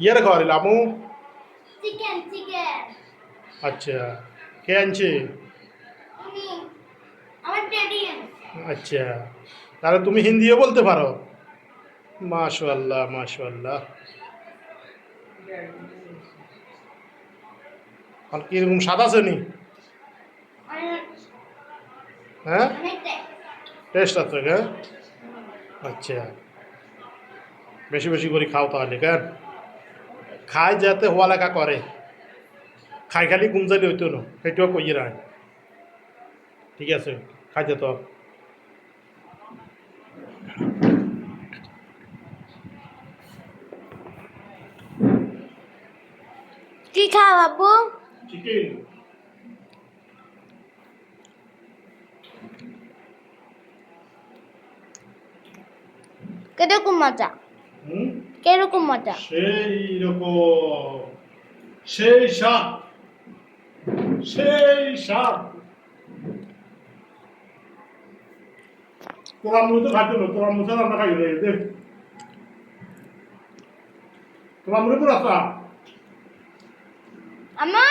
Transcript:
ইয়ারে খাওয়ারিল আমু? Chicken chicken. আচ্ছা, কে আনছে? আমি আমার ড্যাডি। আচ্ছা, তাহলে তুমি হিন্দিও বলতে পারো? মাশাআল্লাহ মাশাআল্লাহ। আর কিরকম স্বাদ আছে নি? অনেক হ্যাঁ, অনেক টেস্ট আছে হ্যাঁ। আচ্ছা, বেশি বেশি করে খাও তাহলে কেন? খাই যাতে হওয়া লেখা করে, খাই খালি গুমজালি হইতো না, সেইটাও কইয়ে রাখ। ঠিক আছে, খাই যেত। কি খাও আব্বু? চিকেন। কিরকম মজা? হুম, কিরকম মজা? সেই রকম, সেই স্বাদ, সেই স্বাদ। তোরা মুই তো খাইতে না, তোরা মুছে রান্না খাই রে দেখ। তোরা মুড়ে পুরো আসা। আমা,